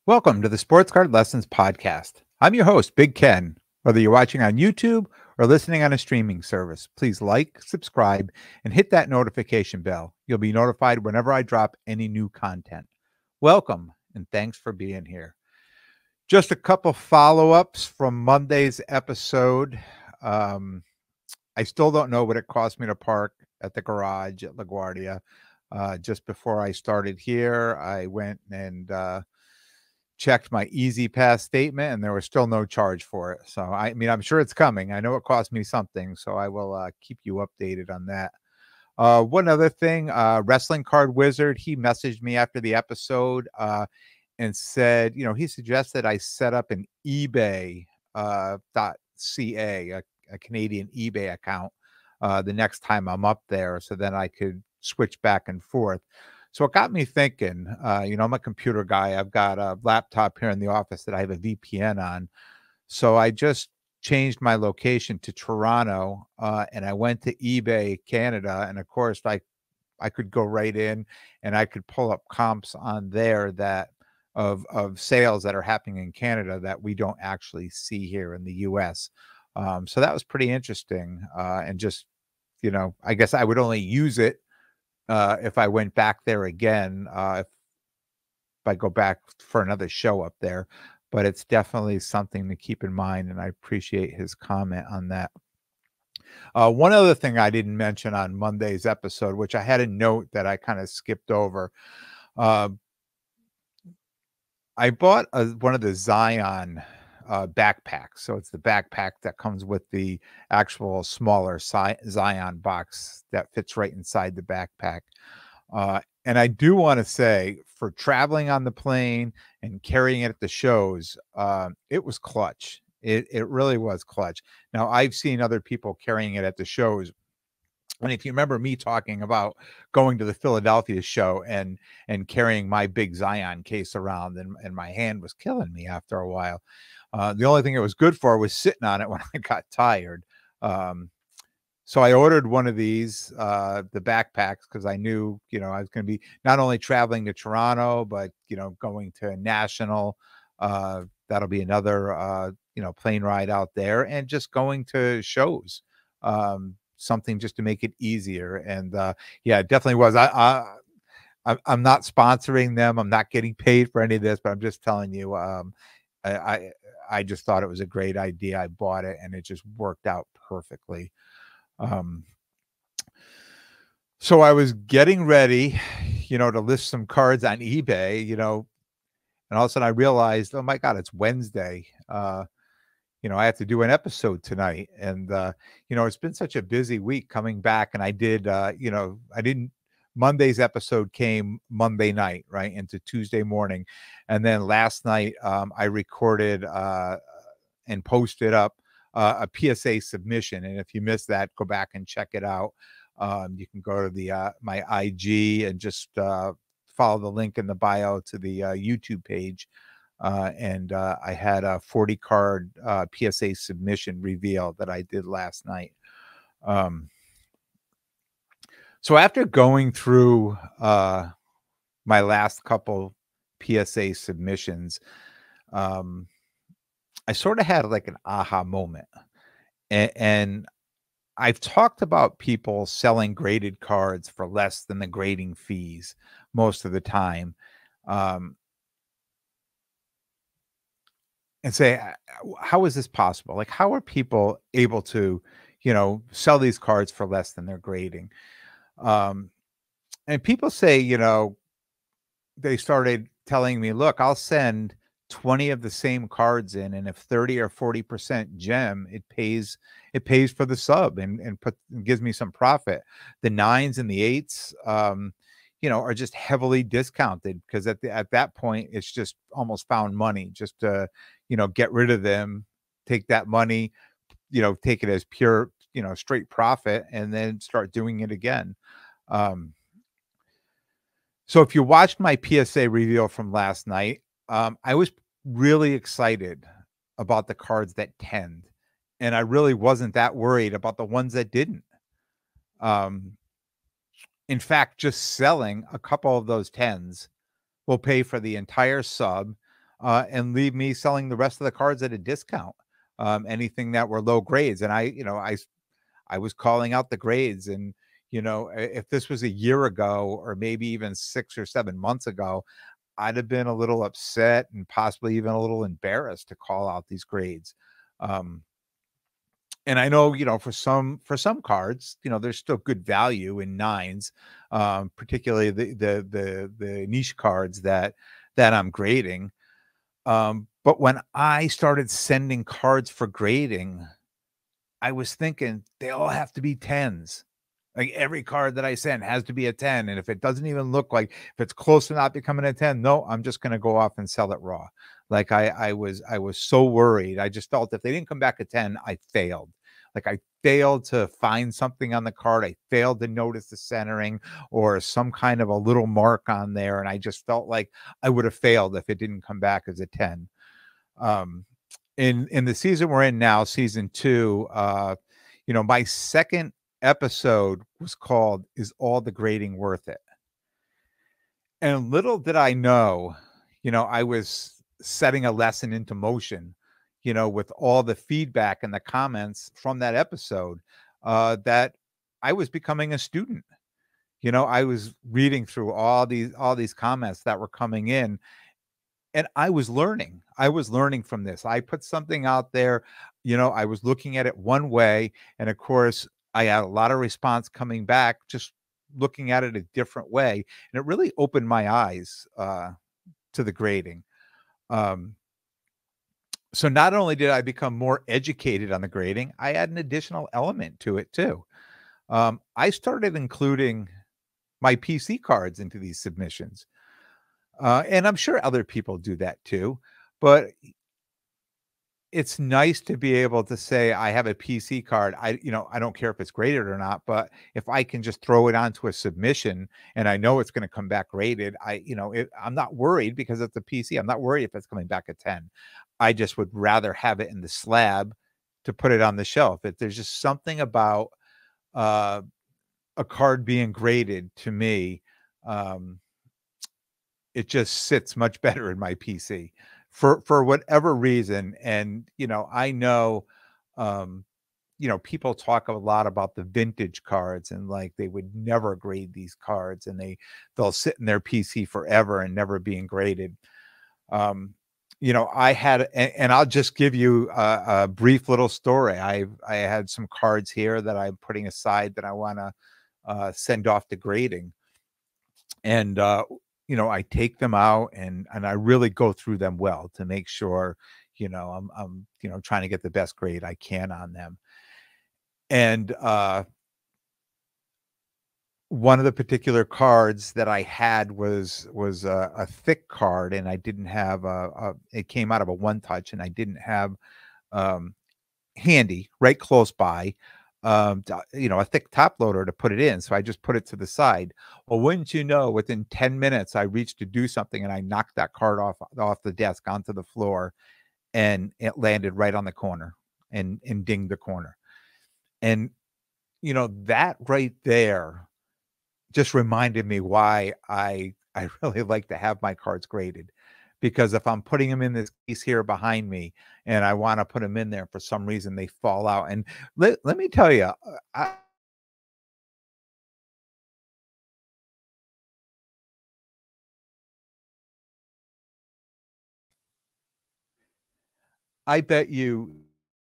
Welcome to the Sports Card Lessons Podcast. I'm your host, Big Ken. Whether you're watching on YouTube or listening on a streaming service, please like, subscribe, and hit that notification bell. You'll be notified whenever I drop any new content. Welcome, and thanks for being here. Just a couple follow-ups from Monday's episode. I still don't know what it cost me to park at the garage at LaGuardia. Just before I started here, I went and checked my Easy Pass statement, and there was still no charge for it. So, I mean, I'm sure it's coming. I know it cost me something, so I will keep you updated on that. One other thing, Wrestling Card Wizard, he messaged me after the episode and said, he suggested I set up an eBay .ca, a Canadian eBay account the next time I'm up there, so then I could switch back and forth. So it got me thinking, I'm a computer guy. I've got a laptop here in the office that I have a VPN on. So I just changed my location to Toronto, and I went to eBay Canada. And of course, I could go right in and I could pull up comps on there that of sales that are happening in Canada that we don't actually see here in the US. So that was pretty interesting. And just, I guess I would only use it if I went back there again, if I go back for another show up there, but it's definitely something to keep in mind, and I appreciate his comment on that. One other thing I didn't mention on Monday's episode, which I had a note that I kind of skipped over. I bought one of the Zion backpacks. So it's the backpack that comes with the actual smaller Zion box that fits right inside the backpack. And I do want to say, for traveling on the plane and carrying it at the shows, it was clutch. It really was clutch. Now, I've seen other people carrying it at the shows. And if you remember me talking about going to the Philadelphia show and carrying my big Zion case around, and my hand was killing me after a while. The only thing it was good for was sitting on it when I got tired. So I ordered one of these, the backpacks, because I knew, I was going to be not only traveling to Toronto, but, going to National. That'll be another, plane ride out there, and just going to shows. Something just to make it easier. And yeah, it definitely was. I'm not sponsoring them. I'm not getting paid for any of this, but I'm just telling you, I just thought it was a great idea. I bought it, and it just worked out perfectly. So I was getting ready, to list some cards on eBay, and all of a sudden I realized, oh my God, it's Wednesday. I have to do an episode tonight. And, it's been such a busy week coming back. And I did, Monday's episode came Monday night, right, into Tuesday morning. And then last night I recorded and posted up a PSA submission. And if you missed that, go back and check it out. You can go to the my IG and just follow the link in the bio to the YouTube page. And I had a 40 card PSA submission reveal that I did last night. So after going through my last couple PSA submissions, I sort of had like an aha moment. And I've talked about people selling graded cards for less than the grading fees most of the time. And say, how is this possible? Like, how are people able to, sell these cards for less than their grading? And people say, they started telling me, look, I'll send 20 of the same cards in, and if 30 or 40% gem, it pays for the sub and gives me some profit. The 9s and the 8s, are just heavily discounted, because at that point, it's just almost found money just to, get rid of them, take that money, take it as pure, straight profit, and then start doing it again. So if you watched my PSA reveal from last night, I was really excited about the cards that tend, and I really wasn't that worried about the ones that didn't. In fact, just selling a couple of those 10s will pay for the entire sub. and leave me selling the rest of the cards at a discount. Anything that were low grades, and I was calling out the grades, and if this was a year ago or maybe even 6 or 7 months ago, I'd have been a little upset and possibly even a little embarrassed to call out these grades. Um, and I know, for some cards, there's still good value in nines, particularly the niche cards that I'm grading. But when I started sending cards for grading, I was thinking they all have to be tens. Like every card that I send has to be a 10. And if it doesn't even look like if it's close to not becoming a 10, no, I'm just gonna go off and sell it raw. Like I was so worried. I just felt if they didn't come back a 10, I failed. Like I failed to find something on the card. I failed to notice the centering or some kind of a little mark on there. And I just felt like I would have failed if it didn't come back as a 10. Um, in the season we're in now, season two, my second episode was called "Is All the Grading Worth It?" And little did I know, I was setting a lesson into motion, with all the feedback and the comments from that episode, that I was becoming a student. I was reading through all these comments that were coming in, and I was learning. I was learning from this. I put something out there, I was looking at it one way, and of course, I had a lot of response coming back, just looking at it a different way, and it really opened my eyes to the grading. Um, so not only did I become more educated on the grading, I had an additional element to it too. I started including my PC cards into these submissions. And I'm sure other people do that too. But it's nice to be able to say, I have a PC card. I don't care if it's graded or not, but if I can just throw it onto a submission and I know it's going to come back graded, I'm not worried because it's a PC. I'm not worried if it's coming back a 10. I just would rather have it in the slab to put it on the shelf. If there's just something about uh, a card being graded to me, um, it just sits much better in my PC for whatever reason. And I know, um, people talk a lot about the vintage cards and like they would never grade these cards and they'll sit in their PC forever and never being graded. Um, I had, and I'll just give you a brief little story. I had some cards here that I'm putting aside that I want to send off to grading, and I take them out and I really go through them well to make sure I'm trying to get the best grade I can on them. And one of the particular cards that I had was a thick card, and I didn't have it came out of a one touch, and I didn't have um, handy right close by, a thick top loader to put it in. So I just put it to the side. Well, wouldn't you know, within 10 minutes, I reached to do something and I knocked that card off the desk onto the floor, and it landed right on the corner and dinged the corner. And that right there just reminded me why I really like to have my cards graded, because if I'm putting them in this case here behind me and I want to put them in there for some reason they fall out. And let me tell you, I bet you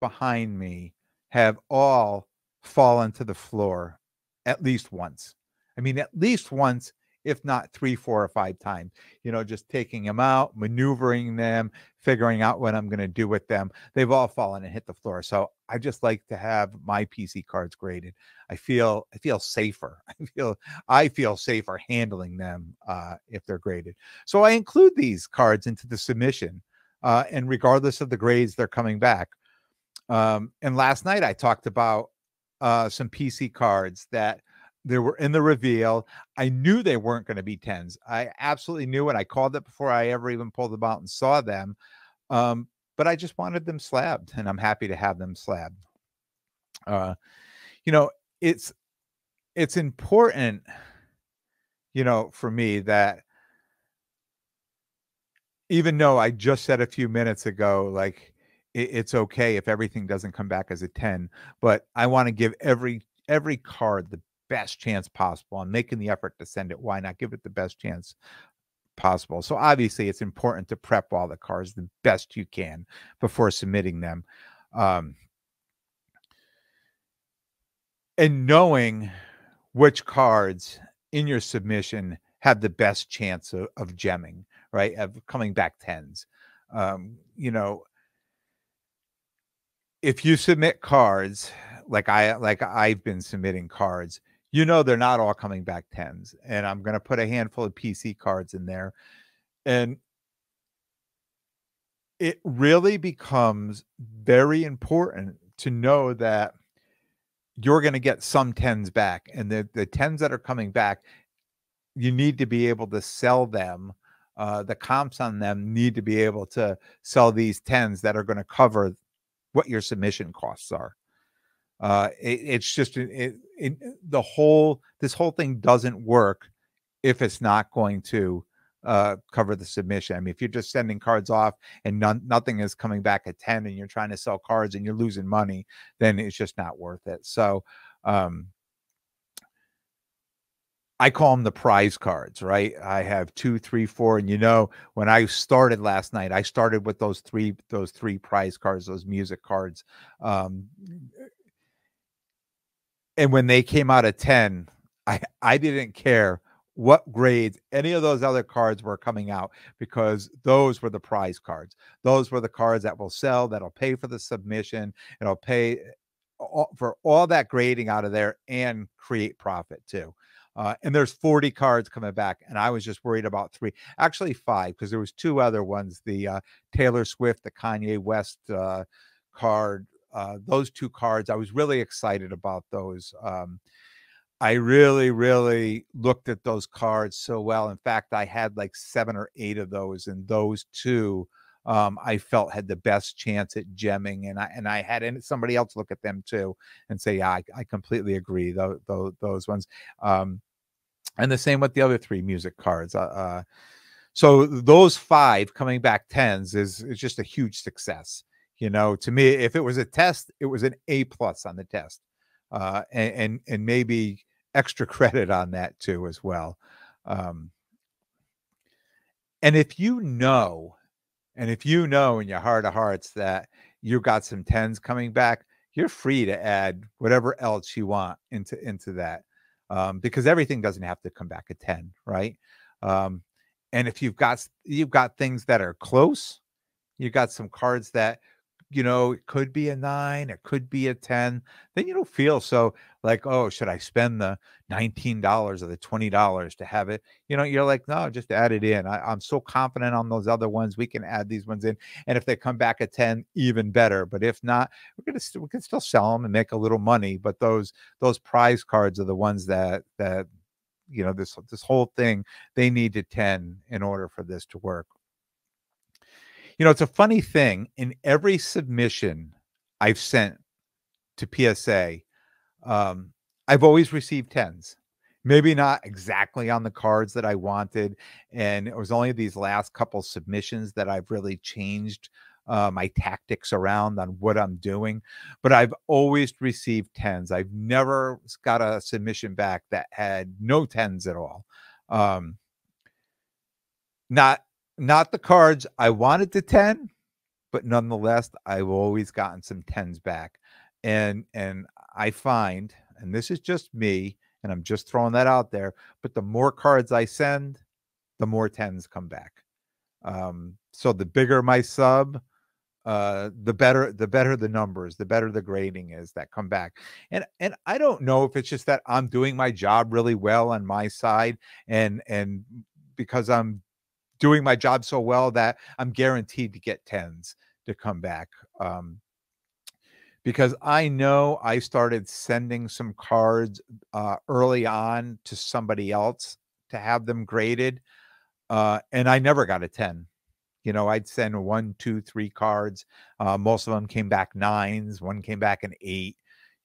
behind me have all fallen to the floor at least once. I mean, at least once, if not 3, 4, or 5 times, just taking them out, maneuvering them, figuring out what I'm going to do with them. They've all fallen and hit the floor. So I just like to have my PC cards graded. I feel safer. I feel safer handling them if they're graded. So I include these cards into the submission. And regardless of the grades, they're coming back. And last night I talked about some PC cards that they were in the reveal. I knew they weren't going to be tens. I absolutely knew it. I called it before I ever even pulled them out and saw them. Um, but I just wanted them slabbed, and I'm happy to have them slabbed. Uh, you know, it's it's important, for me that even though I just said a few minutes ago, like it's okay if everything doesn't come back as a 10, but I want to give every card the best chance possible. I'm making the effort to send it. Why not give it the best chance possible? So obviously it's important to prep all the cards the best you can before submitting them. Um, and knowing which cards in your submission have the best chance of gemming, right? Of coming back tens. You know, if you submit cards like I've been submitting cards, you know they're not all coming back tens. And I'm gonna put a handful of PC cards in there. And it really becomes very important to know that you're gonna get some tens back. And the tens that are coming back, you need to be able to sell them. The comps on them need to be able to sell these tens that are going to cover what your submission costs are. It's just this whole thing doesn't work if it's not going to cover the submission. I mean, if you're just sending cards off and nothing is coming back at 10 and you're trying to sell cards and you're losing money, then it's just not worth it. So, I call them the prize cards, right? I have 2, 3, 4, and when I started last night, I started with those three prize cards, those music cards. Um, and when they came out of 10, I didn't care what grades any of those other cards were coming out, because those were the prize cards. Those were the cards that will sell, that'll pay for the submission, it'll pay for all that grading out of there and create profit too. And there's 40 cards coming back, and I was just worried about 3, actually 5, because there was 2 other ones, the Taylor Swift, the Kanye West card. Those 2 cards, I was really excited about those. I really, really looked at those cards so well. In fact, I had like 7 or 8 of those, and those 2 I felt had the best chance at gemming, and I had somebody else look at them too and say, yeah, I completely agree. Those ones. And the same with the other 3 music cards. So those 5 coming back tens is just a huge success. To me, if it was a test, it was an A+ on the test, and maybe extra credit on that too as well. Um, and if you know in your heart of hearts that you got some tens coming back, you're free to add whatever else you want into that, because everything doesn't have to come back at 10, right? Um, and if you've got things that are close, you got some cards that it could be a 9, it could be a 10, then you don't feel so like, oh, should I spend the $19 or the $20 to have it? You're like, no, just add it in. I'm so confident on those other ones. We can add these ones in. And if they come back at 10, even better. But if not, we can still sell them and make a little money. But those prize cards are the ones that this whole thing, they need to 10 in order for this to work. It's a funny thing. In every submission I've sent to PSA, I've always received tens. Maybe not exactly on the cards that I wanted, and it was only these last couple submissions that I've really changed my tactics around on what I'm doing. But I've always received tens. I've never got a submission back that had no tens at all. Not the cards I wanted to 10, but nonetheless, I've always gotten some tens back. And I find, and this is just me, and I'm just throwing that out there, but the more cards I send, the more tens come back. So the bigger my sub, the better the numbers, the better the grading is that come back. And I don't know if it's just that I'm doing my job really well on my side, and because I'm doing my job so well that I'm guaranteed to get tens to come back. Because I know I started sending some cards early on to somebody else to have them graded, and I never got a 10. I'd send 1, 2, 3 cards. Most of them came back 9s. One came back an 8.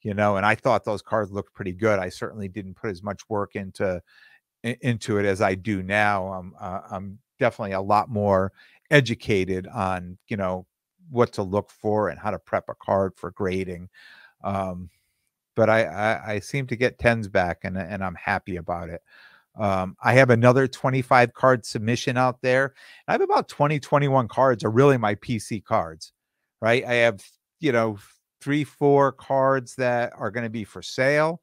And I thought those cards looked pretty good. I certainly didn't put as much work into it as I do now. I'm definitely a lot more educated on, what to look for and how to prep a card for grading. Um, but I seem to get tens back, and I'm happy about it. I have another 25 card submission out there. I have about 21 cards are really my PC cards, right? I have, you know, 3, 4 cards that are going to be for sale.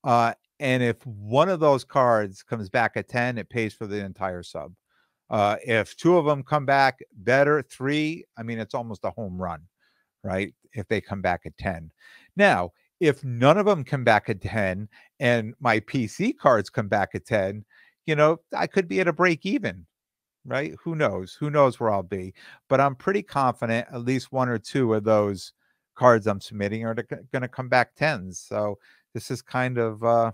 And if one of those cards comes back at 10, it pays for the entire sub. If 2 of them come back better, 3, I mean, it's almost a home run, right? If they come back at 10. Now, if none of them come back at 10 and my PC cards come back at 10, I could be at a break even, right? Who knows? Who knows where I'll be? But I'm pretty confident at least 1 or 2 of those cards I'm submitting are going to come back 10s. So this is kind of a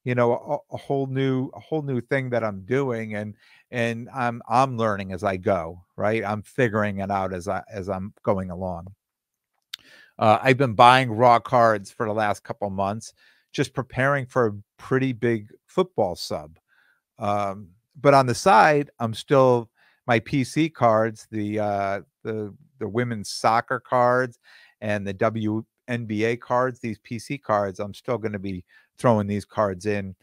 whole new thing that I'm doing, and I'm learning as I go, right? I'm figuring it out as I'm going along. I've been buying raw cards for the last couple months, just preparing for a pretty big football sub. But on the side, I'm still my PC cards, the women's soccer cards and the WNBA cards, these PC cards, I'm still going to be throwing these cards in,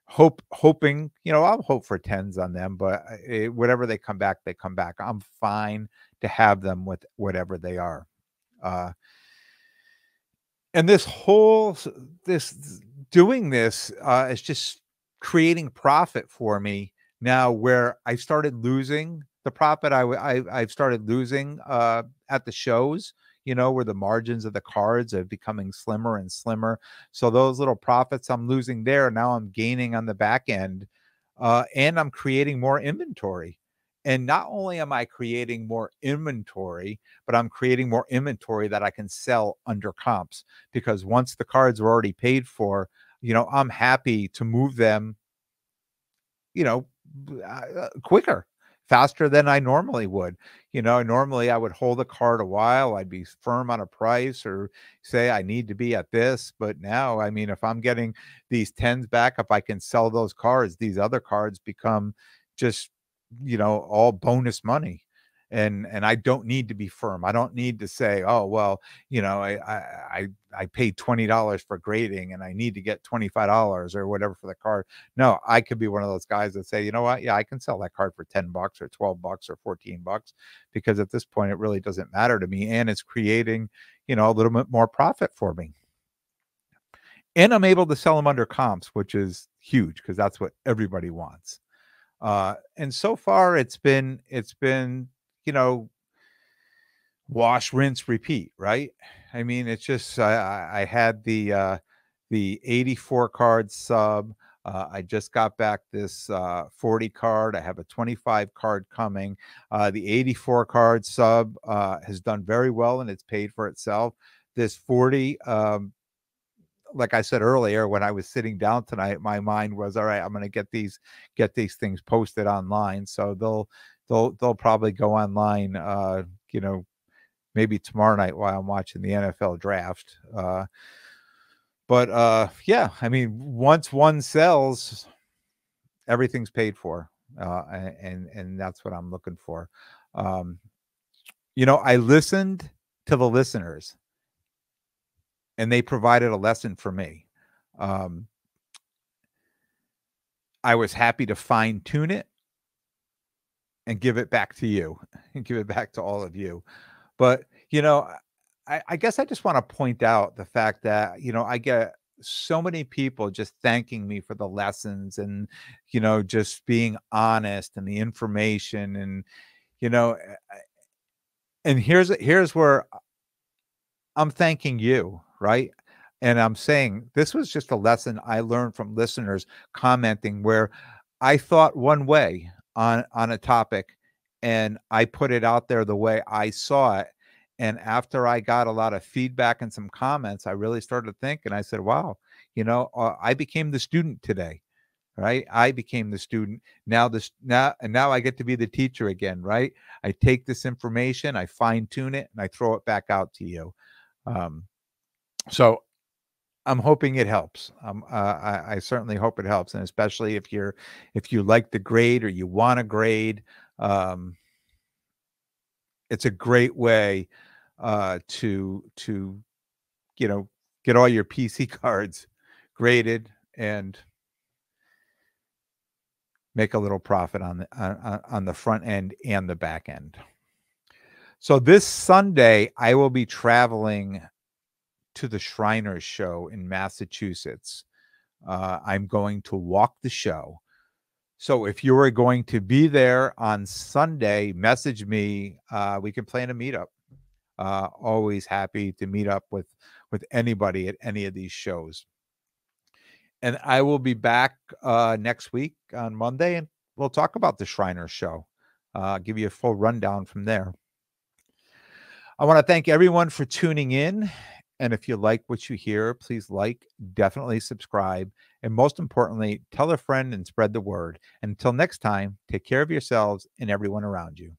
hoping, I'll hope for tens on them, but whatever they come back, they come back. I'm fine to have them with whatever they are. And this doing this is just creating profit for me now, where I started losing the profit. I've started losing at the shows, where the margins of the cards are becoming slimmer and slimmer. So those little profits I'm losing there, now I'm gaining on the back end, and I'm creating more inventory. And not only am I creating more inventory, but I'm creating more inventory that I can sell under comps, because once the cards are already paid for, I'm happy to move them, you know, quicker, faster than I normally would. Normally I would hold a card a while. I'd be firm on a price or say I need to be at this. But now, I mean, if I'm getting these tens back, if I can sell those cards, these other cards become just, all bonus money. And I don't need to be firm. I don't need to say, oh, well, I paid $20 for grading and I need to get $25 or whatever for the card. No, I could be one of those guys that say, you know what? Yeah, I can sell that card for $10 or $12 or $14, because at this point it really doesn't matter to me. And it's creating, a little bit more profit for me. And I'm able to sell them under comps, which is huge because that's what everybody wants. And so far it's been, wash, rinse, repeat, right? I mean, it's just I had the 84 card sub. I just got back this 40 card. I have a 25 card coming. The 84 card sub has done very well and it's paid for itself. This 40, like I said earlier, when I was sitting down tonight, my mind was, all right, I'm going to get these things posted online. So they'll probably go online, maybe tomorrow night while I'm watching the NFL draft. But yeah, I mean, once one sells, everything's paid for. And that's what I'm looking for. I listened to the listeners and they provided a lesson for me. I was happy to fine tune it and give it back to you and give it back to all of you. But, I guess I just want to point out the fact that, I get so many people just thanking me for the lessons and, just being honest and the information and, and here's where I'm thanking you, right? And I'm saying this was just a lesson I learned from listeners commenting where I thought one way on a topic and I put it out there the way I saw it. And after I got a lot of feedback and some comments, I really started to think and I said, wow, I became the student today, right? I became the student. Now I get to be the teacher again, right? I take this information, I fine tune it, and I throw it back out to you. So I'm hoping it helps. I certainly hope it helps, and especially if you like the grade or you want to grade. it's a great way to you know, get all your PC cards graded and make a little profit on the front end and the back end. So this Sunday, I will be traveling to the Shriners Show in Massachusetts. I'm going to walk the show. So if you are going to be there on Sunday, message me. We can plan a meetup. Always happy to meet up with anybody at any of these shows. And I will be back next week on Monday, and we'll talk about the Shriners Show. Give you a full rundown from there. I want to thank everyone for tuning in. And if you like what you hear, please like, definitely subscribe, and most importantly, tell a friend and spread the word. Until next time, take care of yourselves and everyone around you.